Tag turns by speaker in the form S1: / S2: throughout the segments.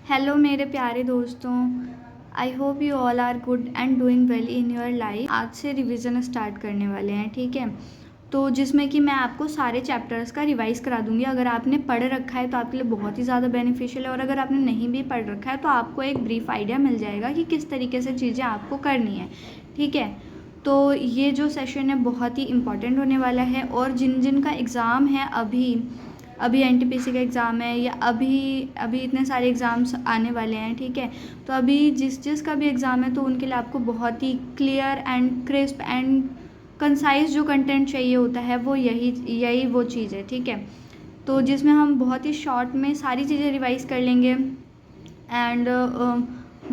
S1: Hello मेरे प्यारे दोस्तों, I hope you all are good and doing well in your life. आज से रिवीजन स्टार्ट करने वाले हैं, ठीक है। तो जिसमें कि मैं आपको सारे चैप्टर्स का रिवाइज़ करा दूंगी। अगर आपने पढ़ रखा है तो आपके लिए बहुत ही ज़्यादा बेनिफिशियल है, और अगर आपने नहीं भी पढ़ रखा है तो आपको एक ब्रीफ आइडिया मिल जाएगा कि किस तरीके से चीज़ें आपको करनी है, ठीक है। तो ये जो सेशन है बहुत ही इम्पॉर्टेंट होने वाला है, और जिन जिन का एग्ज़ाम है अभी एनटीपीसी का एग्ज़ाम है, या अभी इतने सारे एग्ज़ाम्स आने वाले हैं, ठीक है। तो अभी जिस का भी एग्ज़ाम है तो उनके लिए आपको बहुत ही clear and crisp and concise जो कंटेंट चाहिए होता है वो यही वो चीज़ है, ठीक है। तो जिसमें हम बहुत ही शॉर्ट में सारी चीज़ें रिवाइज़ कर लेंगे, एंड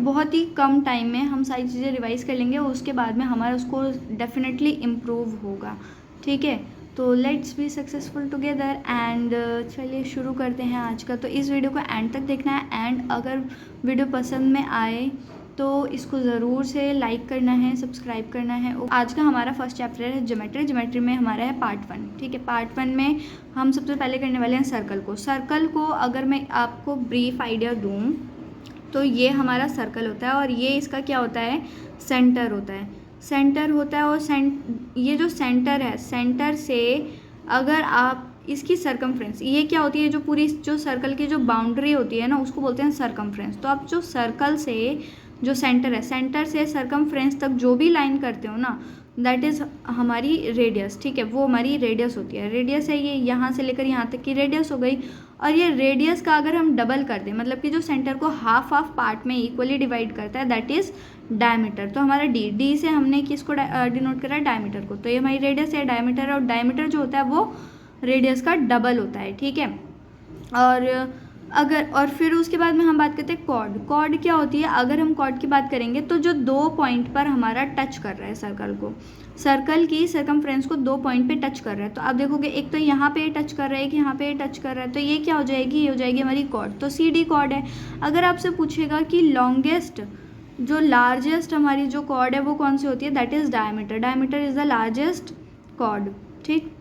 S1: बहुत ही कम टाइम में हम सारी चीज़ें रिवाइज़ कर लेंगे, और उसके बाद में हमारा उसको डेफिनेटली इम्प्रूव होगा, ठीक है। तो let's be successful together, and चलिए शुरू करते हैं आज का। तो इस वीडियो को एंड तक देखना है, एंड अगर वीडियो पसंद में आए तो इसको ज़रूर से लाइक करना है, सब्सक्राइब करना है। आज का हमारा फर्स्ट चैप्टर है ज्योमेट्री में हमारा है पार्ट 1, ठीक है। पार्ट 1 में हम सबसे पहले करने वाले हैं सर्कल को अगर मैं आपको ब्रीफ आइडिया दूँ तो ये हमारा सर्कल होता है, और ये इसका क्या होता है, सेंटर होता है। और ये जो सेंटर है, सेंटर से अगर आप इसकी सरकमफ्रेंस, ये क्या होती है, जो पूरी जो सर्कल की जो बाउंड्री होती है ना, उसको बोलते हैं सरकमफ्रेंस। तो आप जो सर्कल से जो सेंटर है, सेंटर से सरकमफ्रेंस तक जो भी लाइन करते हो ना, दैट इज़ हमारी रेडियस, ठीक है। वो हमारी रेडियस होती है। रेडियस है ये, यहाँ से लेकर यहाँ तक की रेडियस हो गई। और ये रेडियस का अगर हम डबल कर दें, मतलब कि जो सेंटर को हाफ पार्ट में इक्वली डिवाइड करता है, दैट इज़ डायमीटर। तो हमारा डी से हमने किसको डिनोट करा है, डायमीटर को। तो ये हमारी रेडियस है, डायमीटर है, और डायमीटर जो होता है वो रेडियस का डबल होता है, ठीक है। और फिर उसके बाद में हम बात करते हैं कॉर्ड क्या होती है। अगर हम कॉर्ड की बात करेंगे तो जो 2 पॉइंट पर हमारा टच कर रहा है सर्कल की सरकमफ्रेंस को 2 पॉइंट पे टच कर रहा है। तो आप देखोगे एक तो यहाँ पे टच कर रहा है, कि यहाँ पे टच कर रहा है, तो ये क्या हो जाएगी, ये हो जाएगी हमारी कॉर्ड। तो CD कॉर्ड है। अगर आपसे पूछेगा कि लार्जेस्ट हमारी जो कॉर्ड है वो कौन सी होती है, that is diameter is the largest chord, ठीक।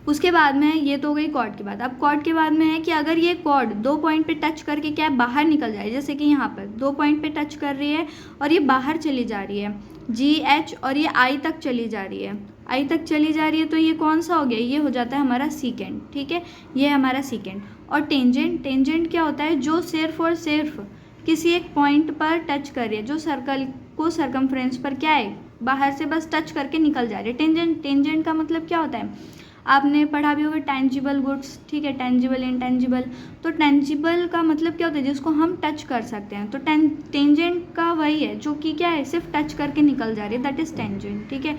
S1: उसके बाद में ये तो हो गई कॉर्ड की बात। अब कॉर्ड के बाद में है कि अगर ये कॉर्ड 2 पॉइंट पे टच करके क्या बाहर निकल जाए, जैसे कि यहाँ पर 2 पॉइंट पे टच कर रही है और ये बाहर चली जा रही है, GH, और ये I तक चली जा रही है, तो ये कौन सा हो गया, ये हो जाता है हमारा सीकेंड, ठीक है। ये हमारा सीकेंड। और टेंजेंट क्या होता है, जो सिर्फ और सिर्फ किसी एक पॉइंट पर टच कर रही है, जो सर्कल को सरकमफ्रेंस पर क्या है, बाहर से बस टच करके निकल जा रही है। टेंजेंट का मतलब क्या होता है, आपने पढ़ा भी होगा टेंजिबल गुड्स, ठीक है, टेंजिबल इनटेंजिबल। तो टेंजिबल का मतलब क्या होता है, जिसको हम टच कर सकते हैं। तो टेंजेंट का वही है जो कि क्या है, सिर्फ टच करके निकल जा रही है, दैट इज़ टेंजेंट, ठीक है।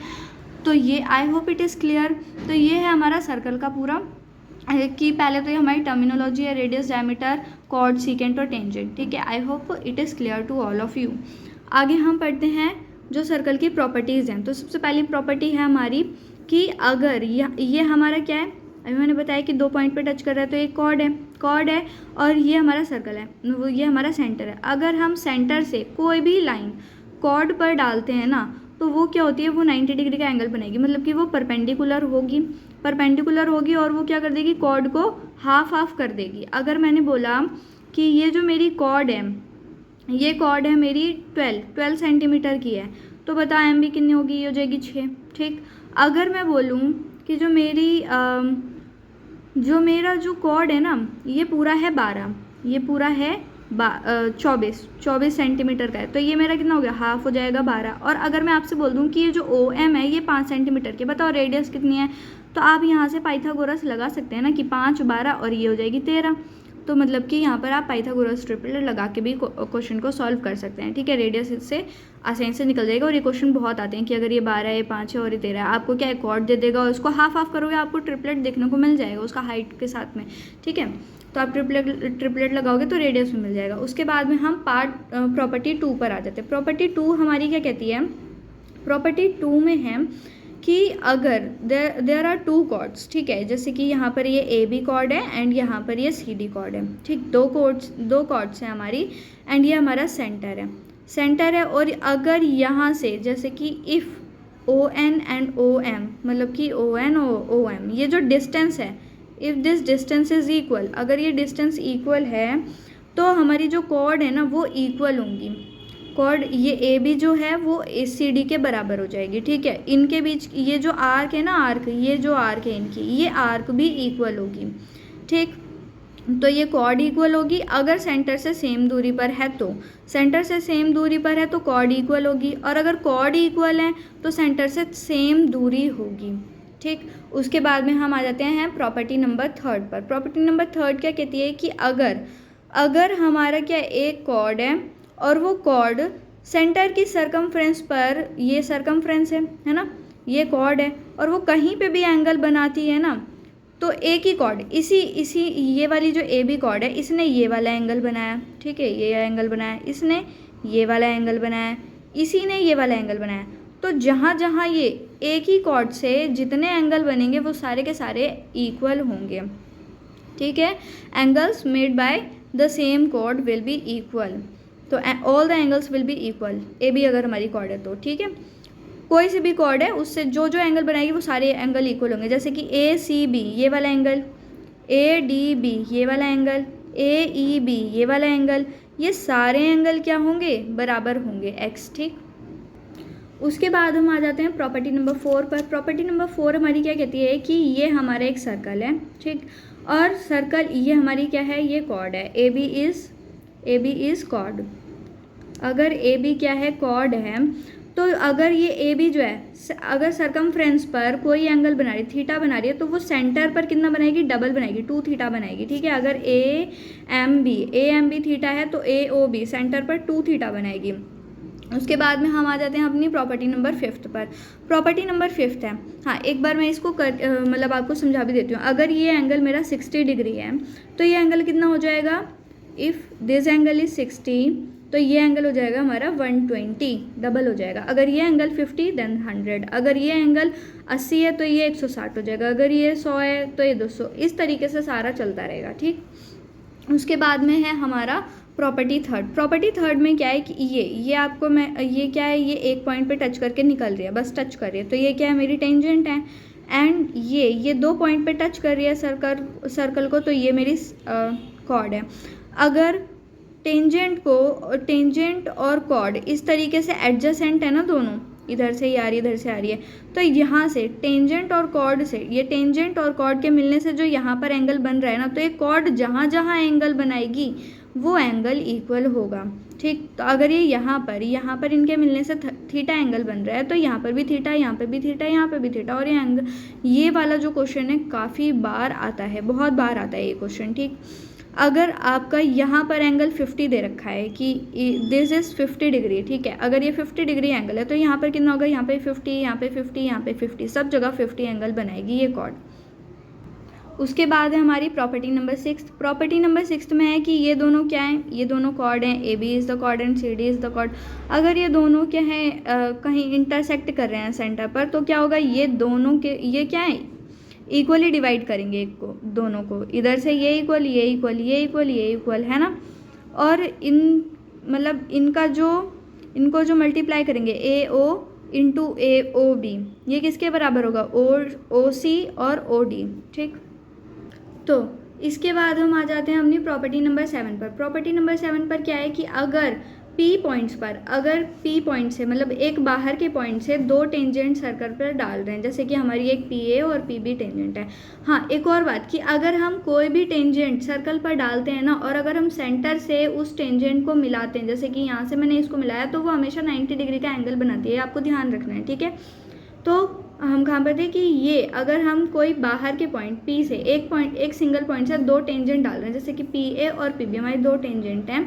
S1: तो ये आई होप इट इज़ क्लियर। तो ये है हमारा सर्कल का पूरा, कि पहले तो ये हमारी टर्मिनोलॉजी है, रेडियस, डायमीटर, कॉर्ड, सीकेंट और टेंजेंट, ठीक है। I hope it is clear to all of you. आगे हम पढ़ते हैं जो सर्कल की प्रॉपर्टीज़ हैं। तो सबसे पहली प्रॉपर्टी है हमारी कि अगर ये हमारा क्या है, अभी मैंने बताया कि 2 पॉइंट पे टच कर रहा है, तो एक कॉर्ड है, और ये हमारा सर्कल है, वो ये हमारा सेंटर है। अगर हम सेंटर से कोई भी लाइन कॉर्ड पर डालते हैं ना, तो वो क्या होती है, वो 90 डिग्री का एंगल बनेगी, मतलब कि वो परपेंडिकुलर होगी, और वो क्या कर देगी, कॉर्ड को हाफ कर देगी। अगर मैंने बोला कि ये जो मेरी कॉर्ड है, ये कॉर्ड है मेरी 12 सेंटीमीटर की है, तो बता MB कितनी होगी, ये हो जाएगी 6, ठीक। अगर मैं बोलूँ कि जो मेरा जो कॉर्ड है ना, ये पूरा है 12, ये पूरा है 24 सेंटीमीटर का है, तो ये मेरा कितना हो गया, हाफ हो जाएगा 12। और अगर मैं आपसे बोल दूँ कि ये जो OM है ये 5 सेंटीमीटर की, बताओ रेडियस कितनी है, तो आप यहाँ से पाइथागोरस लगा सकते हैं ना, कि 5, 12 और ये हो जाएगी 13। तो मतलब कि यहाँ पर आप पाइथागोरस ट्रिपलेट लगा के भी क्वेश्चन को सॉल्व कर सकते हैं, ठीक है। रेडियस इससे आसानी से निकल जाएगा। और ये क्वेश्चन बहुत आते हैं कि अगर ये 12 है, ये 5 है और ये 13 है, आपको क्या है, कॉर्ड दे देगा, और उसको हाफ करोगे, आपको ट्रिपलेट देखने को मिल जाएगा उसका हाइट के साथ में, ठीक है। तो आप ट्रिपलेट लगाओगे तो रेडियस में मिल जाएगा। उसके बाद में हम प्रॉपर्टी 2 पर आ जाते हैं। प्रॉपर्टी 2 हमारी क्या कहती है, प्रॉपर्टी 2 में है कि अगर देयर आर 2 कॉर्ड्स, ठीक है, जैसे कि यहाँ पर ये AB कॉर्ड है एंड यहाँ पर ये CD कॉर्ड है, ठीक। 2 कॉर्ड्स हैं हमारी, एंड ये हमारा सेंटर है। और अगर यहाँ से जैसे कि इफ़ ON एंड OM, मतलब कि ON और OM, ये जो डिस्टेंस है, if this distance is equal, अगर ये डिस्टेंस इक्वल है, तो हमारी जो कॉर्ड है ना वो इक्वल होंगी। कॉर्ड ये ए बी जो है वो सी डी के बराबर हो जाएगी, ठीक है। इनके बीच ये जो आर्क है ना, आर्क, ये जो आर्क है इनकी, ये आर्क भी इक्वल होगी, ठीक। तो ये कॉर्ड इक्वल होगी। अगर सेंटर से सेम दूरी पर है तो, सेंटर से सेम दूरी पर है तो कॉर्ड इक्वल होगी, और अगर कॉर्ड इक्वल है तो सेंटर से सेम दूरी होगी, ठीक। उसके बाद में हम आ जाते हैं प्रॉपर्टी नंबर 3 पर। प्रॉपर्टी नंबर 3 क्या कहती है कि अगर हमारा क्या एक कॉर्ड है और वो कॉर्ड सेंटर की सरकमफ्रेंस पर, ये सरकमफ्रेंस है ना, ये कॉर्ड है, और वो कहीं पे भी एंगल बनाती है ना, तो एक ही कॉर्ड इसी ये वाली जो ए बी कॉर्ड है, इसने ये वाला एंगल बनाया, ठीक है, ये एंगल बनाया, इसने ये वाला एंगल बनाया, इसी ने ये वाला एंगल बनाया। तो जहाँ जहाँ ये एक ही कॉर्ड से जितने एंगल बनेंगे वो सारे के सारे इक्वल होंगे, ठीक है। Angles made by the same chord will be equal. तो all the angles will be equal, A B अगर हमारी कॉर्ड है तो, ठीक है। कोई सी भी कॉर्ड है उससे जो जो एंगल बनाएगी वो सारे एंगल इक्वल होंगे। जैसे कि ए सी बी ये वाला एंगल, ए डी बी ये वाला एंगल, ए ई बी ये वाला एंगल, ये सारे एंगल क्या होंगे, बराबर होंगे एक्स, ठीक। उसके बाद हम आ जाते हैं प्रॉपर्टी नंबर 4 पर। प्रॉपर्टी नंबर 4 हमारी क्या कहती है कि ये हमारा एक सर्कल है, ठीक, और सर्कल ये हमारी क्या है, ये कॉर्ड है, ए बी इज़ कॉर्ड। अगर ए बी क्या है, कॉर्ड है, तो अगर ये ए बी जो है अगर सरकमफ्रेंस पर कोई एंगल बना रही है, थीटा बना रही है, तो वो सेंटर पर कितना बनाएगी, डबल बनाएगी, 2 थीटा बनाएगी, ठीक है। अगर ए एम बी थीटा है तो ए ओ बी सेंटर पर 2 थीटा बनाएगी। उसके बाद में हम आ जाते हैं अपनी प्रॉपर्टी नंबर 5 पर। प्रॉपर्टी नंबर 5 है, हाँ एक बार मैं इसको मतलब आपको समझा भी देती हूँ। अगर ये एंगल मेरा 60 डिग्री है तो ये एंगल कितना हो जाएगा, इफ़ दिस एंगल इज 60 तो ये एंगल हो जाएगा हमारा 120, डबल हो जाएगा। अगर ये एंगल 50 देन 100, अगर ये एंगल 80 है तो ये 160 हो जाएगा, अगर ये 100 है तो ये 200, इस तरीके से सारा चलता रहेगा, ठीक। उसके बाद में है हमारा प्रॉपर्टी 3। प्रॉपर्टी 3 में क्या है कि ये आपको मैं ये क्या है, ये एक पॉइंट पे टच करके निकल रही है, बस टच कर रही है, तो ये क्या है, मेरी टेंजेंट है। एंड ये 2 पॉइंट पे टच कर रही है सर्कल को, तो ये मेरी कॉर्ड है। अगर टेंजेंट और कॉर्ड इस तरीके से एडजेसेंट है ना, दोनों इधर से ये आ रही है, इधर से आ रही है, तो यहाँ से टेंजेंट और कॉर्ड से, ये टेंजेंट और कॉर्ड के मिलने से जो यहाँ पर एंगल बन रहा है ना, तो ये कॉर्ड जहाँ जहाँ एंगल बनाएगी वो एंगल इक्वल होगा, ठीक। तो अगर ये यहाँ पर इनके मिलने से थीटा एंगल बन रहा है, तो यहाँ पर भी थीटा, यहाँ पर भी थीटा, यहाँ पर भी थीटा, और ये एंगल, ये वाला जो क्वेश्चन है काफ़ी बार आता है, बहुत बार आता है ये क्वेश्चन, ठीक। अगर आपका यहाँ पर एंगल 50 दे रखा है कि दिस इज़ 50 डिग्री, ठीक है, अगर ये 50 डिग्री एंगल है तो यहाँ पर कितना होगा, यहाँ पे 50, यहाँ पे 50, यहाँ पे 50, सब जगह 50 एंगल बनाएगी ये कॉर्ड। उसके बाद है हमारी प्रॉपर्टी नंबर 6। प्रॉपर्टी नंबर 6 में है कि ये दोनों क्या हैं, ये दोनों कॉर्ड हैं, A B is the chord and C D is the chord. अगर ये दोनों क्या हैं कहीं इंटरसेक्ट कर रहे हैं सेंटर पर, तो क्या होगा, ये दोनों के ये क्या है, इक्वली डिवाइड करेंगे एक को, दोनों को, इधर से ये इक्वल, ये इक्वल, ये इक्वल, ये इक्वल, है ना। और मतलब इनको जो मल्टीप्लाई करेंगे, ए ओ इंटू ए ओ बी, ये किसके बराबर होगा, ओ सी और ओ डी, ठीक। तो इसके बाद हम आ जाते हैं अपनी प्रॉपर्टी नंबर 7 पर। प्रॉपर्टी नंबर 7 पर क्या है कि अगर पी पॉइंट से, मतलब एक बाहर के पॉइंट से 2 टेंजेंट सर्कल पर डाल रहे हैं, जैसे कि हमारी एक पी ए और पी बी टेंजेंट है। हाँ एक और बात कि अगर हम कोई भी टेंजेंट सर्कल पर डालते हैं ना, और अगर हम सेंटर से उस टेंजेंट को मिलाते हैं, जैसे कि यहाँ से मैंने इसको मिलाया, तो वो हमेशा 90 डिग्री का एंगल बनाती है, आपको ध्यान रखना है, ठीक है। तो हम कहाँ पर थे कि ये अगर हम कोई बाहर के पॉइंट पी से एक सिंगल पॉइंट से 2 टेंजेंट डाल रहे हैं, जैसे कि पी ए और पी बी हमारी 2 टेंजेंट हैं,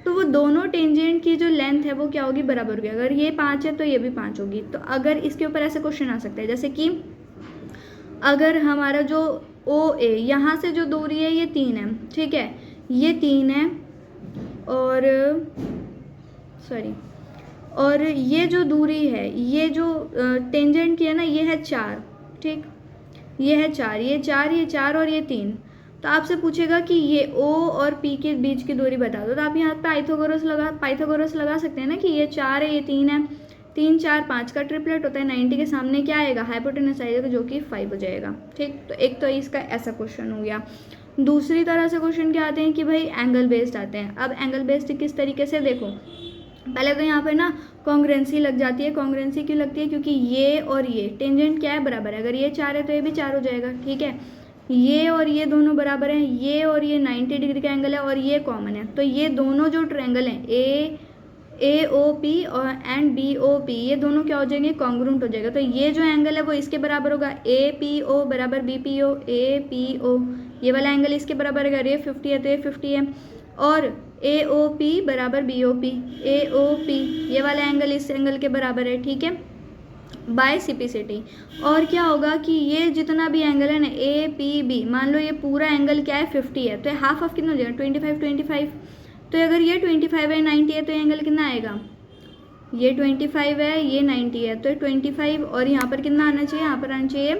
S1: तो वो दोनों टेंजेंट की जो लेंथ है वो क्या होगी, बराबर होगी। अगर ये 5 है तो ये भी 5 होगी। तो अगर इसके ऊपर ऐसे क्वेश्चन आ सकता है, जैसे कि अगर हमारा जो ओ ए यहाँ से जो दूरी है ये 3 है, ठीक है, ये 3 है, और ये जो दूरी है, ये जो टेंजेंट की है ना, ये है 4, ठीक, ये है 4, ये 4 और ये 3। तो आपसे पूछेगा कि ये O और P के बीच की दूरी बता दो, तो आप यहाँ पे पाइथागोरस लगा सकते हैं ना कि ये 4 है, ये 3 है, 3 4 5 का ट्रिपलेट होता है, 90 के सामने क्या आएगा, हाइपोटेनस आएगा, जो कि 5 हो जाएगा, ठीक। तो एक तो इसका ऐसा क्वेश्चन हो गया। दूसरी तरह से क्वेश्चन क्या आते हैं कि भाई एंगल बेस्ड आते हैं। अब एंगल बेस्ड किस तरीके से, देखो पहले तो यहाँ पर ना कॉन्ग्रुएंसी लग जाती है। कॉन्ग्रुएंसी क्यों लगती है, क्योंकि ये और ये टेंजेंट क्या है, बराबर है। अगर ये 4 है तो ये भी 4 हो जाएगा, ठीक है। ये और ये दोनों बराबर हैं, ये और ये 90 डिग्री का एंगल है और ये कॉमन है, तो ये दोनों जो ट्रायंगल हैं ए ओ पी और एंड बी ओ पी, ये दोनों क्या हो जाएंगे, कॉन्ग्रुएंट हो जाएगा। तो ये जो एंगल है वो इसके बराबर होगा, ए पी ओ बराबर B P O, A P O ये वाला एंगल इसके बराबर है। अगर ये 50 है तो ये 50 है। और ए ओ पी बराबर बी ओ पी, ए ओ पी ये वाला एंगल इस एंगल के बराबर है, ठीक है, बाय सिपिसिटी। और क्या होगा कि ये जितना भी एंगल है ना ए पी बी, मान लो ये पूरा एंगल क्या है 50 है, तो हाफ ऑफ कितना हो जाएगा 25 25। तो अगर ये 25 है 90 है तो ये एंगल कितना आएगा, ये 25 है ये 90 है, तो 25 और यहाँ पर कितना आना चाहिए, यहाँ पर आना चाहिए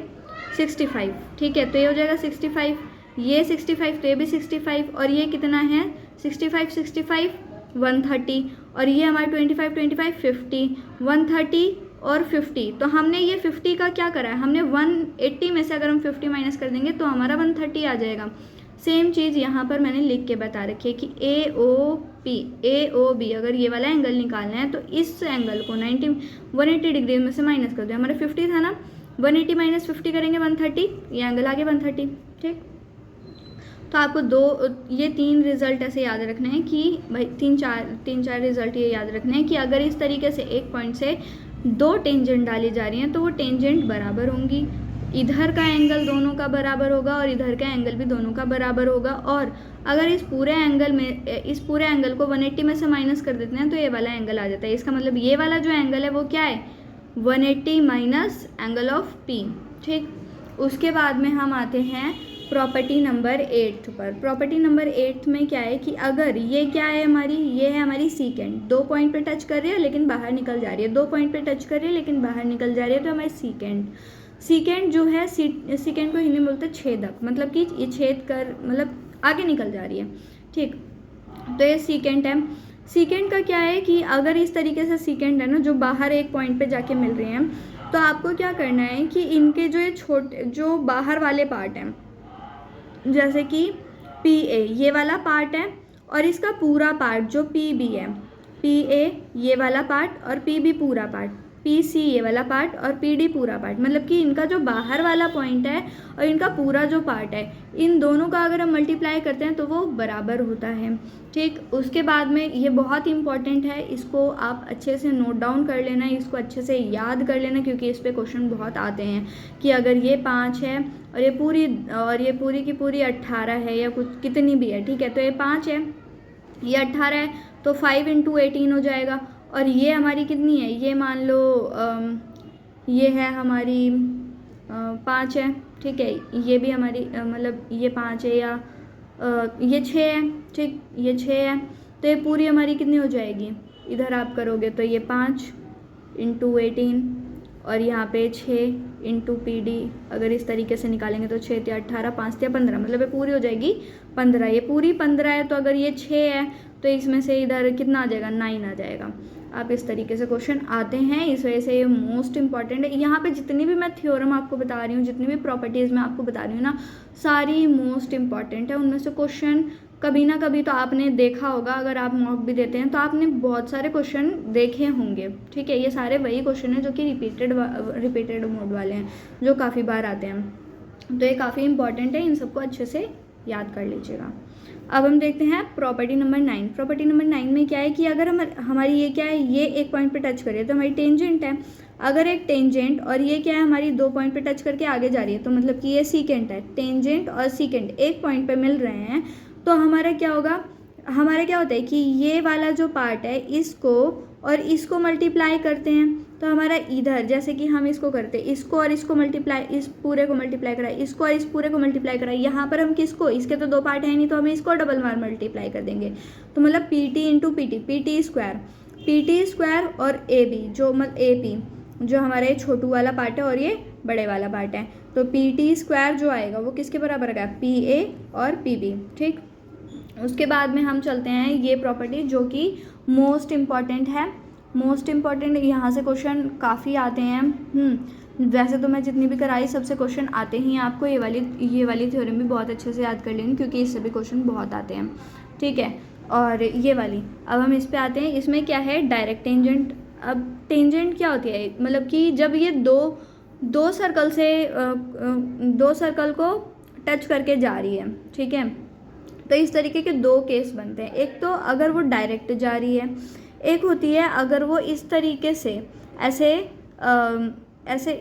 S1: 65, ठीक है। तो ये हो जाएगा 65, ये 65 तो ये भी 65, और ये कितना है 65 65 130, और ये हमारा 25 25 50 130 और 50। तो हमने ये 50 का क्या करा है, हमने 180 में से अगर हम 50 माइनस कर देंगे तो हमारा 130 आ जाएगा। सेम चीज़ यहाँ पर मैंने लिख के बता रखी है कि ए ओ बी अगर ये वाला एंगल निकालना है तो इस एंगल को 180 डिग्री में से माइनस कर दो। हमारा 50 था ना, 180 माइनस 50 करेंगे 130, ये एंगल आ गया 130, ठीक। तो आपको ये 3 रिजल्ट ऐसे याद रखने हैं कि भाई तीन चार रिजल्ट ये याद रखने हैं कि अगर इस तरीके से एक पॉइंट से 2 टेंजेंट डाली जा रही हैं तो वो टेंजेंट बराबर होंगी, इधर का एंगल दोनों का बराबर होगा और इधर का एंगल भी दोनों का बराबर होगा। और अगर इस पूरे एंगल को 180 में से माइनस कर देते हैं तो ये वाला एंगल आ जाता है। इसका मतलब ये वाला जो एंगल है वो क्या है, 180 माइनस एंगल ऑफ पी, ठीक। उसके बाद में हम आते हैं प्रॉपर्टी नंबर 8 पर। प्रॉपर्टी नंबर 8 में क्या है कि अगर ये क्या है हमारी, ये है हमारी सीकेंड, 2 पॉइंट पे टच कर रही है लेकिन बाहर निकल जा रही है, 2 पॉइंट पे टच कर रही है लेकिन बाहर निकल जा रही है, तो हमारी सीकेंड जो है सीकेंड को हिंदी में बोलते हैं छेदक, मतलब कि ये छेद कर मतलब आगे निकल जा रही है, ठीक। तो ये सीकेंड है। सीकेंड का क्या है कि अगर इस तरीके से सीकेंड है ना जो बाहर एक पॉइंट पे जाके मिल रही हैं, तो आपको क्या करना है कि इनके जो ये छोटे जो बाहर वाले पार्ट हैं, जैसे कि पी ए ये वाला पार्ट है और इसका पूरा पार्ट जो पी बी है, पी ए ये वाला पार्ट और पी बी पूरा पार्ट, पी सी ये वाला पार्ट और पी डी पूरा पार्ट, मतलब कि इनका जो बाहर वाला पॉइंट है और इनका पूरा जो पार्ट है, इन दोनों का अगर हम मल्टीप्लाई करते हैं तो वो बराबर होता है, ठीक। उसके बाद में ये बहुत इंपॉर्टेंट है, इसको आप अच्छे से नोट डाउन कर लेना, इसको अच्छे से याद कर लेना, क्योंकि इस पर क्वेश्चन बहुत आते हैं कि अगर ये 5 है और ये पूरी की पूरी 18 है या कुछ कितनी भी है, ठीक है, तो ये 5 है ये 18 है तो 5 × 18 हो जाएगा। और ये हमारी कितनी है, ये मान लो ये है हमारी 5 है, ठीक है, ये भी हमारी मतलब ये 5 है या ये 6 है, ठीक, ये 6 है, तो ये पूरी हमारी कितनी हो जाएगी, इधर आप करोगे तो ये 5 × 18 और यहाँ पे 6 × PD, अगर इस तरीके से निकालेंगे तो 6 × 18 5 × 15, मतलब ये पूरी हो जाएगी 15, ये पूरी 15 है। तो अगर ये 6 है तो इसमें से इधर कितना आ जाएगा, 9 आ जाएगा। आप इस तरीके से क्वेश्चन आते हैं, इस वजह से ये मोस्ट इंपॉर्टेंट है। यहाँ पे जितनी भी मैं थ्योरम आपको बता रही हूँ, जितनी भी प्रॉपर्टीज़ मैं आपको बता रही हूँ ना, सारी मोस्ट इंपॉर्टेंट है। उनमें से क्वेश्चन कभी ना कभी तो आपने देखा होगा, अगर आप मॉक भी देते हैं तो आपने बहुत सारे क्वेश्चन देखे होंगे, ठीक है। ये सारे वही क्वेश्चन हैं जो कि रिपीटेड मोड वाले हैं, जो काफ़ी बार आते हैं, तो ये काफ़ी इंपॉर्टेंट है, इन सबको अच्छे से याद कर लीजिएगा। अब हम देखते हैं प्रॉपर्टी नंबर 9। प्रॉपर्टी नंबर 9 में क्या है कि अगर हमारी ये क्या है, ये एक पॉइंट पे टच करिए तो हमारी टेंजेंट है। अगर एक टेंजेंट और ये क्या है हमारी 2 पॉइंट पे टच करके आगे जा रही है, तो मतलब कि ये सीकेंट है, टेंजेंट और सीकेंट एक पॉइंट पे मिल रहे हैं, तो हमारा क्या होगा, हमारा क्या होता है कि ये वाला जो पार्ट है इसको और इसको मल्टीप्लाई करते हैं, तो हमारा इधर जैसे कि हम इसको करते हैं, इसको और इसको मल्टीप्लाई, इस पूरे को मल्टीप्लाई करा, इसको और इस पूरे को मल्टीप्लाई करा, यहाँ पर हम किसको, इसके तो 2 पार्ट है नहीं तो हम इसको डबल मार मल्टीप्लाई कर देंगे, तो मतलब PT × PT, PT स्क्वायर और AB जो मतलब AP जो हमारा ये छोटू वाला पार्ट है और ये बड़े वाला पार्ट है, तो PT स्क्वायर जो आएगा वो किसके बराबर आएगा, PA और PB, ठीक। उसके बाद में हम चलते हैं ये प्रॉपर्टी जो कि मोस्ट इम्पॉर्टेंट है, मोस्ट इम्पॉर्टेंट, यहाँ से क्वेश्चन काफ़ी आते हैं। वैसे तो मैं जितनी भी कराई सबसे क्वेश्चन आते ही हैं आपको, ये वाली थ्योरम भी बहुत अच्छे से याद कर लेंगे क्योंकि इससे भी क्वेश्चन बहुत आते हैं, ठीक है। और ये वाली, अब हम इस पे आते हैं। इसमें क्या है, डायरेक्ट टेंजेंट। अब टेंजेंट क्या होती है, मतलब कि जब ये दो सर्कल से दो सर्कल को टच करके जा रही है, ठीक है। तो इस तरीके के दो केस बनते हैं, एक तो अगर वो डायरेक्ट जा रही है, एक होती है अगर वो इस तरीके से ऐसे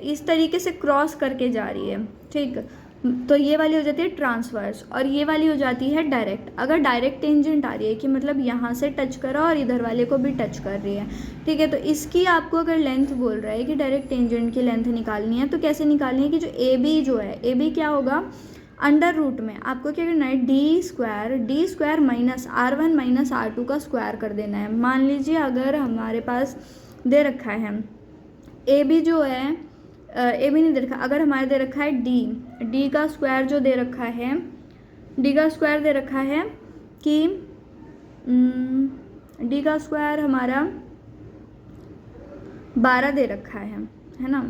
S1: इस तरीके से क्रॉस करके जा रही है, ठीक। तो ये वाली हो जाती है ट्रांसवर्स, और ये वाली हो जाती है डायरेक्ट। अगर डायरेक्ट टेंजेंट आ रही है कि मतलब यहाँ से टच करा और इधर वाले को भी टच कर रही है, ठीक है। तो इसकी आपको अगर लेंथ बोल रहा है कि डायरेक्ट टेंजेंट की लेंथ निकालनी है, तो कैसे निकालनी है कि जो ए बी जो है, ए बी क्या होगा, अंडर रूट में आपको क्या करना है, D square minus R1 minus R2 का स्क्वायर कर देना है। मान लीजिए अगर हमारे पास दे रखा है ए बी जो है, ए बी नहीं दे रखा, अगर हमारे दे रखा है डी का स्क्वायर जो दे रखा है, डी का स्क्वायर दे रखा है कि डी का स्क्वायर हमारा 12 दे रखा है ना,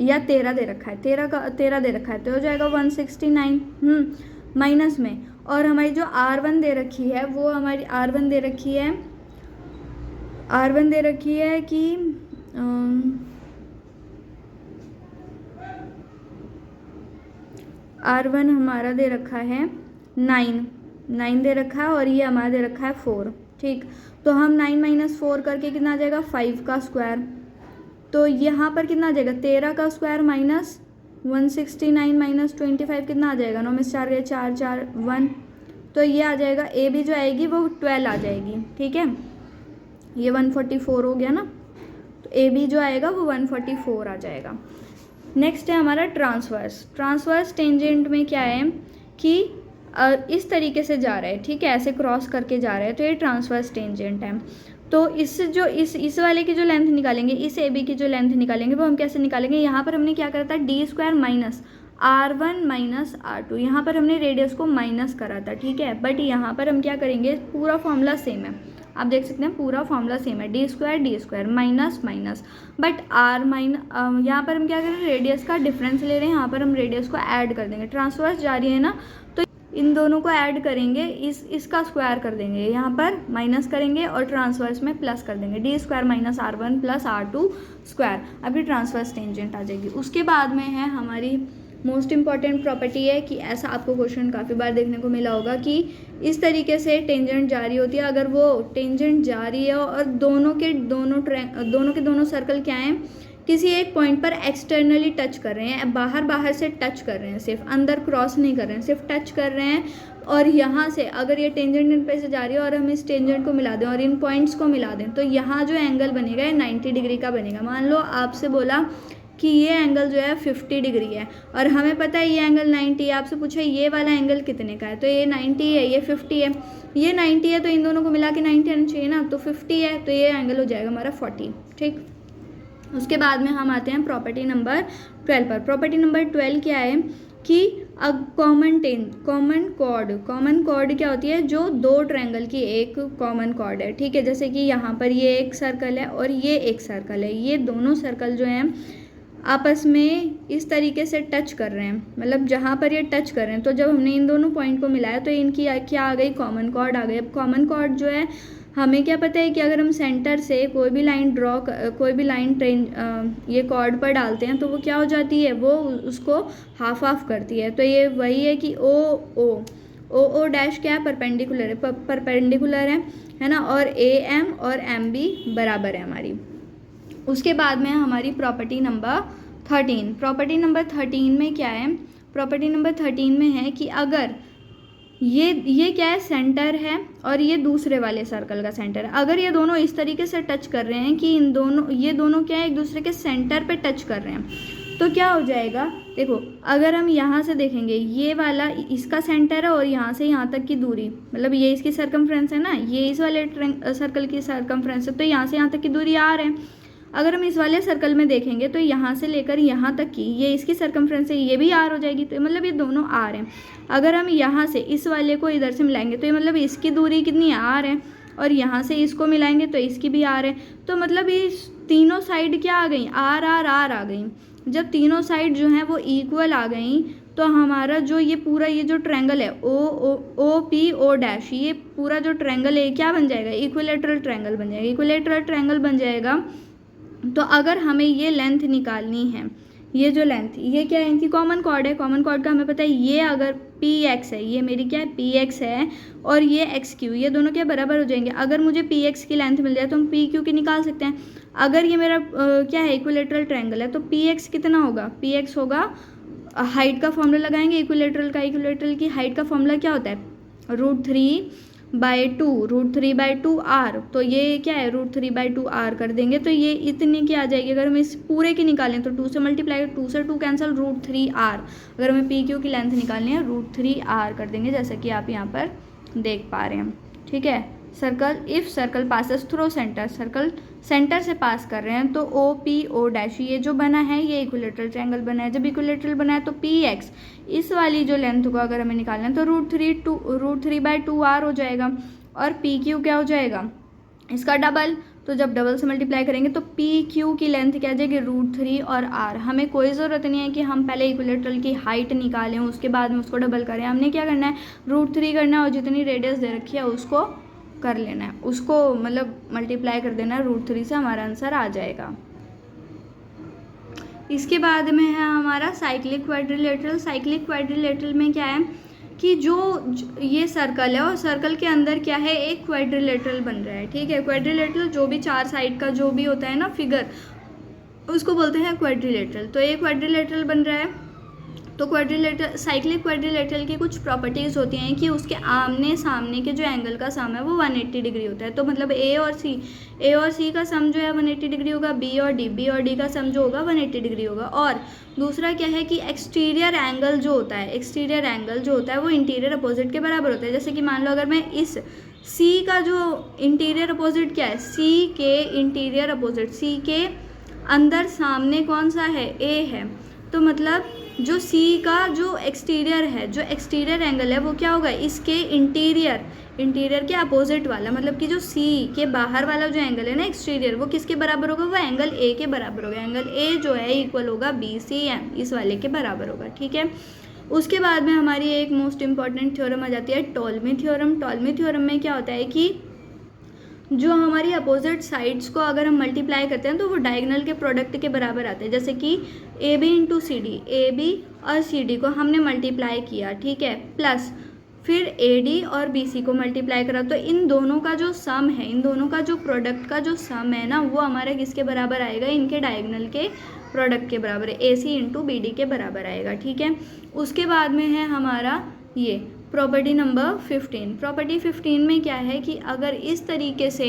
S1: या 13 दे रखा है, 13 दे रखा है, तो हो जाएगा 169 माइनस में। और हमारी जो R1 दे रखी है, वो हमारी R1 दे रखी है कि R1 हमारा दे रखा है 9 दे रखा है, और ये हमारा दे रखा है 4, ठीक। तो हम 9 माइनस 4 करके कितना आ जाएगा, 5 का स्क्वायर। तो यहाँ पर कितना आ जाएगा, 13 का स्क्वायर माइनस 169 माइनस 25 कितना आ जाएगा, 9 में 4 गए, 4 1। तो ये आ जाएगा, ए भी जो आएगी वो 12 आ जाएगी, ठीक है। ये 144 हो गया ना, तो ए बी जो आएगा वो 144 आ जाएगा। नेक्स्ट है हमारा ट्रांसवर्स टेंजेंट में क्या है कि इस तरीके से जा रहा है, ठीक है, ऐसे क्रॉस करके जा रहा है, तो ये ट्रांसवर्स टेंजेंट है। तो इस वाले की जो लेंथ निकालेंगे, इस ए बी की जो लेंथ निकालेंगे, वो हम कैसे निकालेंगे, यहाँ पर हमने क्या करा था, D square minus R1 minus R2, यहाँ पर हमने रेडियस को माइनस करा था, ठीक है। बट यहाँ पर हम क्या करेंगे, पूरा फॉर्मूला सेम है, आप देख सकते हैं पूरा फॉर्मूला सेम है, डी स्क्वायर माइनस बट यहाँ पर हम क्या कर रहे हैं, रेडियस का डिफरेंस ले रहे हैं, यहाँ पर हम रेडियस को ऐड कर देंगे। ट्रांसवर्स जा रही है ना, तो इन दोनों को ऐड करेंगे, इसका स्क्वायर कर देंगे, यहाँ पर माइनस करेंगे और ट्रांसवर्स में प्लस कर देंगे, D square minus R1 plus R2 square. अभी ट्रांसवर्स टेंजेंट आ जाएगी। उसके बाद में है हमारी मोस्ट इम्पॉर्टेंट प्रॉपर्टी है कि ऐसा आपको क्वेश्चन काफ़ी बार देखने को मिला होगा कि इस तरीके से टेंजेंट जारी होती है। अगर वो टेंजेंट जारी है और दोनों के दोनों सर्कल क्या हैं, किसी एक पॉइंट पर एक्सटर्नली टच कर रहे हैं, बाहर से टच कर रहे हैं, सिर्फ अंदर क्रॉस नहीं कर रहे हैं, सिर्फ टच कर रहे हैं। और यहाँ से अगर ये टेंजेंट इन पे से जा रही है और हम इस टेंजेंट को मिला दें और इन पॉइंट्स को मिला दें, तो यहाँ जो एंगल बनेगा ये 90 डिग्री का बनेगा। मान लो आपसे बोला कि ये एंगल जो है 50 डिग्री है और हमें पता है ये एंगल 90 है, आपसे पूछा ये वाला एंगल कितने का है, तो ये 90 है, ये 50 है, ये 90 है, तो इन दोनों को मिला के 90 आना चाहिए ना, तो 50 है, तो ये एंगल हो जाएगा हमारा 40, ठीक। उसके बाद में हम आते हैं प्रॉपर्टी नंबर 12 पर। प्रॉपर्टी नंबर 12 क्या है कि कॉमन कॉर्ड क्या होती है, जो दो ट्रायंगल की एक कॉमन कॉर्ड है, ठीक है। जैसे कि यहाँ पर ये एक सर्कल है और ये एक सर्कल है, ये दोनों सर्कल जो हैं आपस में इस तरीके से टच कर रहे हैं, मतलब जहाँ पर ये टच कर रहे हैं, तो जब हमने इन दोनों पॉइंट को मिलाया तो इनकी क्या आ गई, कॉमन कॉर्ड आ गई। अब कॉमन कॉर्ड जो है, हमें क्या पता है कि अगर हम सेंटर से कोई भी लाइन ये कॉर्ड पर डालते हैं तो वो क्या हो जाती है, वो उसको हाफ ऑफ करती है। तो ये वही है कि ओ डैश क्या है, परपेंडिकुलर है ना, और AM और MB बराबर है हमारी। उसके बाद में हमारी प्रॉपर्टी नंबर 13 में क्या है, प्रॉपर्टी नंबर 13 में है कि अगर ये क्या है, सेंटर है और ये दूसरे वाले सर्कल का सेंटर है, अगर ये दोनों इस तरीके से टच कर रहे हैं कि ये दोनों क्या है, एक दूसरे के सेंटर पे टच कर रहे हैं, तो क्या हो जाएगा, देखो अगर हम यहाँ से देखेंगे, ये वाला इसका सेंटर है और यहाँ से यहाँ तक की दूरी, मतलब ये इसकी सर्कमफ्रेंस है ना, ये इस वाले सर्कल की सर्कमफ्रेंस है, तो यहाँ से यहाँ तक की दूरी R है। अगर हम इस वाले सर्कल में देखेंगे तो यहाँ से लेकर यहाँ तक की ये इसकी सर्कमफ्रेंस है, ये भी R हो जाएगी, तो मतलब ये दोनों R हैं। अगर हम यहाँ से इस वाले को इधर से मिलाएंगे तो ये मतलब इसकी दूरी कितनी R है, और यहाँ से इसको मिलाएंगे तो इसकी भी R है, तो मतलब ये तीनों साइड क्या आ गई, R आ गई। जब तीनों साइड जो हैं वो इक्वल आ गई तो हमारा जो ये पूरा ये जो ट्रायंगल है ओ पी ओ डैश, ये पूरा जो ट्रायंगल है क्या बन जाएगा, इक्विलेटरल ट्रायंगल बन जाएगा। इक्विलेटरल ट्रायंगल बन जाएगा तो अगर हमें ये लेंथ निकालनी है, ये जो लेंथ, ये क्या है, इनकी कॉमन कॉर्ड है। कॉमन कॉर्ड का हमें पता है, ये अगर पी एक्स है, ये मेरी क्या है पी एक्स है, और ये एक्स क्यू, ये दोनों क्या बराबर हो जाएंगे। अगर मुझे पी एक्स की लेंथ मिल जाए तो हम पी क्यू की निकाल सकते हैं। अगर ये मेरा क्या है इक्विलेटरल ट्रायंगल है तो पी एक्स कितना होगा, पी एक्स होगा, हाइट का फॉर्मूला लगाएंगे इक्विलेटरल का। इक्विलेटरल की हाइट का फॉर्मूला क्या होता है, √3/2 आर। तो ये क्या है √3/2 आर कर देंगे तो ये इतने की आ जाएगी। अगर हम इस पूरे की निकालें तो 2 से मल्टीप्लाई, 2 से 2 कैंसिल, √3 आर। अगर हमें पी क्यू की लेंथ निकालनी है √3 आर कर देंगे, जैसा कि आप यहाँ पर देख पा रहे हैं। ठीक है, circle, if circle passes through centre, circle centre से पास कर रहे हैं तो ओ पी ओ डैश, ये जो बना है ये इक्विलेटरल ट्रायंगल बना है। जब इक्विलेटरल बना है तो पी एक्स, इस वाली जो लेंथ को अगर हमें निकालना है तो √3/2 आर हो जाएगा, और पी क्यू क्या हो जाएगा इसका डबल। तो जब डबल से मल्टीप्लाई करेंगे तो पी क्यू की लेंथ क्या आ जाएगी √3 और आर। हमें कोई ज़रूरत नहीं है कि हम पहले इक्विलेटरल की हाइट निकालें उसके बाद में उसको डबल करें। हमने क्या करना है, √3 करना है और जितनी रेडियस दे रखी है उसको कर लेना है, उसको मतलब मल्टीप्लाई कर देना है √3 से, हमारा आंसर आ जाएगा। इसके बाद में है हमारा साइक्लिक क्वाड्रिलेटरल। साइक्लिक क्वाड्रिलेटरल में क्या है कि जो ये सर्कल है और सर्कल के अंदर क्या है एक क्वाड्रिलेटरल बन रहा है। ठीक है, क्वाड्रिलेटरल जो भी 4 साइड का जो भी होता है ना फिगर, उसको बोलते हैं क्वाड्रिलेटरल। तो ये क्वाड्रिलेटरल बन रहा है। तो क्वाड्रिलेटरल, साइक्लिक क्वाड्रिलेटरल की कुछ प्रॉपर्टीज़ होती हैं कि उसके आमने सामने के जो एंगल का सम है वो 180 डिग्री होता है। तो मतलब ए और सी का सम जो है 180 डिग्री होगा, बी और डी का सम जो होगा 180 डिग्री होगा। और दूसरा क्या है कि एक्सटीरियर एंगल जो होता है वो इंटीरियर अपोजिट के बराबर होता है। जैसे कि मान लो अगर मैं इस सी का जो इंटीरियर अपोजिट क्या है, सी के इंटीरियर अपोजिट, सी के अंदर सामने कौन सा है, ए है, तो मतलब जो सी का जो एक्सटीरियर है, जो एक्सटीरियर एंगल है वो क्या होगा, इसके इंटीरियर के अपोजिट वाला, मतलब कि जो सी के बाहर वाला जो एंगल है ना एक्सटीरियर, वो किसके बराबर होगा, वो एंगल ए के बराबर होगा। एंगल ए जो है इक्वल होगा BCM, इस वाले के बराबर होगा। ठीक है, उसके बाद में हमारी एक मोस्ट इंपॉर्टेंट थ्योरम आ जाती है टॉलमी थ्योरम। टॉलमी थ्योरम में क्या होता है कि जो हमारी अपोजिट साइड्स को अगर हम मल्टीप्लाई करते हैं तो वो डायगोनल के प्रोडक्ट के बराबर आते हैं। जैसे कि AB इंटू CD, AB और CD को हमने मल्टीप्लाई किया, ठीक है, प्लस फिर AD और BC को मल्टीप्लाई करा, तो इन दोनों का जो सम है, इन दोनों का जो प्रोडक्ट का जो सम है ना, वो हमारे किसके बराबर आएगा, इनके डायगोनल के प्रोडक्ट के बराबर है, AC इंटू BD के बराबर आएगा। ठीक है, उसके बाद में है हमारा ये प्रॉपर्टी नंबर 15। प्रॉपर्टी 15 में क्या है कि अगर इस तरीके से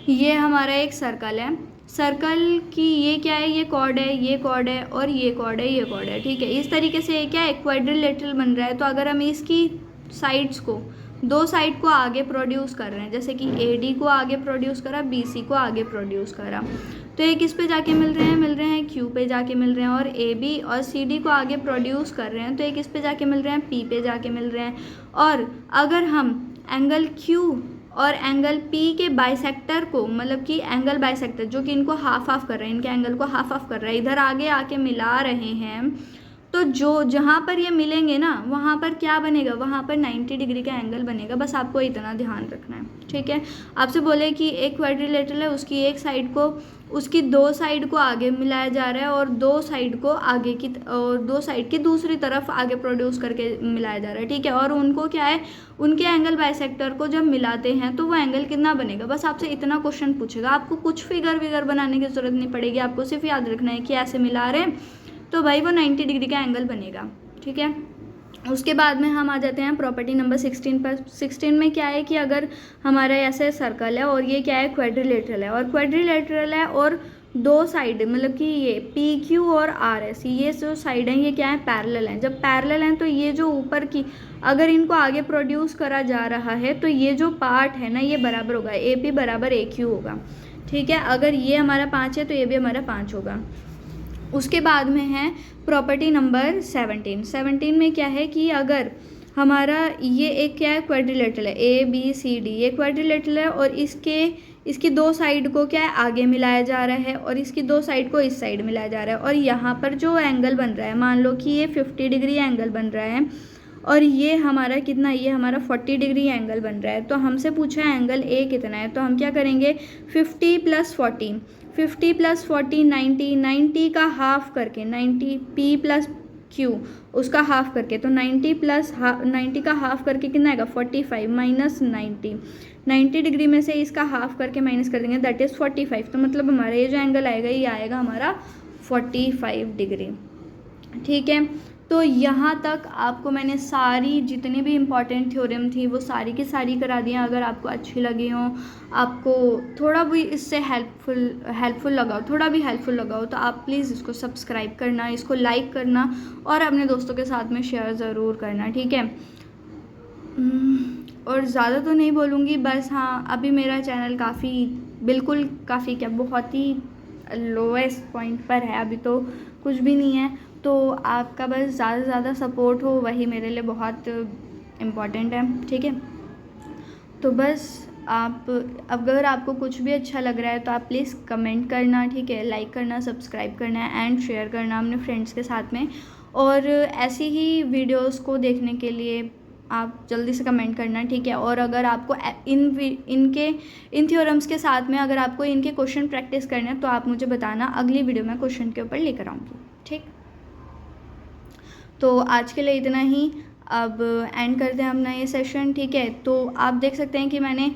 S1: ये हमारा एक सर्कल है, सर्कल की ये क्या है, ये कॉर्ड है, ये कॉर्ड है और ये कॉर्ड है, ये कॉर्ड है। ठीक है, इस तरीके से ये क्या है क्वाड्रिलेटरल बन रहा है। तो अगर हम इसकी साइड्स को, दो साइड को आगे प्रोड्यूस कर रहे हैं, जैसे कि AD को आगे प्रोड्यूस करा, BC को आगे प्रोड्यूस करा, तो ये किस पे जाके मिल रहे हैं Q पे जाके मिल रहे हैं। और AB और CD को आगे प्रोड्यूस कर रहे हैं तो ये किस पे जाके मिल रहे हैं, P पे जाके मिल रहे हैं। और अगर हम एंगल Q और एंगल P के बाइसेक्टर को, मतलब कि एंगल बाइसेक्टर जो कि इनको हाफ हाफ कर रहे हैं, इनके एंगल को हाफ हाफ कर रहा है, इधर आगे आके मिला रहे हैं, तो जो जहाँ पर ये मिलेंगे ना वहाँ पर क्या बनेगा, वहाँ पर 90 डिग्री का एंगल बनेगा। बस आपको इतना ध्यान रखना है। ठीक है, आपसे बोले कि एक क्वाड्रिलेटरल है, उसकी एक साइड को, उसकी दो साइड को आगे मिलाया जा रहा है और दो साइड को आगे की, और दो साइड की दूसरी तरफ आगे प्रोड्यूस करके मिलाया जा रहा है। ठीक है, और उनको क्या है, उनके एंगल बाइसेक्टर को जब मिलाते हैं तो वो एंगल कितना बनेगा। बस आपसे इतना क्वेश्चन पूछेगा, आपको कुछ फिगर बनाने की ज़रूरत नहीं पड़ेगी, आपको सिर्फ याद रखना है कि ऐसे मिला रहे हैं तो भाई वो 90 डिग्री का एंगल बनेगा। ठीक है, उसके बाद में हम आ जाते हैं प्रॉपर्टी नंबर 16 पर। 16 में क्या है कि अगर हमारा ऐसे सर्कल है और ये क्या है क्वाड्रिलेटरल है, और क्वाड्रिलेटरल है और दो साइड, मतलब कि ये PQ और RS, ये जो साइड हैं ये क्या है पैरेलल हैं। जब पैरेलल हैं तो ये जो ऊपर की, अगर इनको आगे प्रोड्यूस करा जा रहा है तो ये जो पार्ट है ना ये बराबर होगा, AP बराबर AQ होगा। ठीक है, अगर ये हमारा 5 है तो ये भी हमारा 5 होगा। उसके बाद में है प्रॉपर्टी नंबर 17। 17 में क्या है कि अगर हमारा ये एक क्या है क्वाड्रिलेटरल है, ABCD, ये क्वाड्रिलेटरल है और इसके इसकी दो साइड को क्या है आगे मिलाया जा रहा है और इसकी दो साइड को इस साइड मिलाया जा रहा है। और यहाँ पर जो एंगल बन रहा है, मान लो कि ये 50 डिग्री एंगल बन रहा है और ये हमारा कितना, ये हमारा 40 डिग्री एंगल बन रहा है। तो हमसे पूछा है एंगल ए कितना है, तो हम क्या करेंगे 50 + 40, 50 + 40 90, 90 का हाफ करके 90 P + Q उसका हाफ करके, तो 90 + 90 का हाफ करके कितना आएगा 45 - 90, 90 डिग्री में से इसका हाफ करके माइनस कर देंगे, दैट इज़ 45। तो मतलब हमारा ये जो एंगल आएगा ये आएगा हमारा 45 डिग्री। ठीक है, तो यहाँ तक आपको मैंने सारी जितनी भी इम्पॉर्टेंट थ्योरम थी वो सारी की सारी करा दी हैं। अगर आपको अच्छी लगी हो, आपको थोड़ा भी इससे हेल्पफुल लगा हो, थोड़ा भी हेल्पफुल लगा हो, तो आप प्लीज़ इसको सब्सक्राइब करना, इसको लाइक करना और अपने दोस्तों के साथ में शेयर ज़रूर करना। ठीक है, और ज़्यादा तो नहीं बोलूँगी, बस हाँ अभी मेरा चैनल काफ़ी क्या बहुत ही लोएस्ट पॉइंट पर है, अभी तो कुछ भी नहीं है। तो आपका बस ज़्यादा से ज़्यादा सपोर्ट हो वही मेरे लिए बहुत इम्पॉर्टेंट है। ठीक है, तो बस आप अगर आपको कुछ भी अच्छा लग रहा है तो आप प्लीज़ कमेंट करना, ठीक है, लाइक करना, सब्सक्राइब करना एंड शेयर करना अपने फ्रेंड्स के साथ में। और ऐसी ही वीडियोस को देखने के लिए आप जल्दी से कमेंट करना, ठीक है। और अगर आपको इन थ्योरम्स के साथ में अगर आपको इनके क्वेश्चन प्रैक्टिस करने हैं तो आप मुझे बताना, अगली वीडियो में क्वेश्चन के ऊपर लेकर आऊँगी। ठीक, तो आज के लिए इतना ही, अब एंड करते हैं अपना ये सेशन। ठीक है, तो आप देख सकते हैं कि मैंने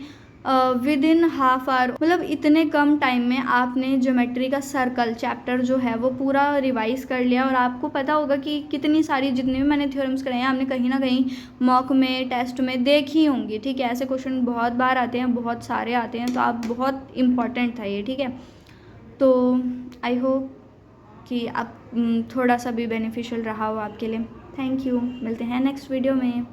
S1: विदिन हाफ आवर मतलब इतने कम टाइम में आपने ज्योमेट्री का सर्कल चैप्टर जो है वो पूरा रिवाइज़ कर लिया। और आपको पता होगा कि कितनी सारी जितनी भी मैंने थ्योरम्स कराए हैं आपने कहीं ना कहीं मॉक में, टेस्ट में देखी होंगी। ठीक है, ऐसे क्वेश्चन बहुत बार आते हैं, बहुत सारे आते हैं, तो आप बहुत इम्पॉर्टेंट था ये। ठीक है, तो आई होप कि आप थोड़ा सा भी बेनिफिशियल रहा हो आपके लिए। थैंक यू, मिलते हैं नेक्स्ट वीडियो में।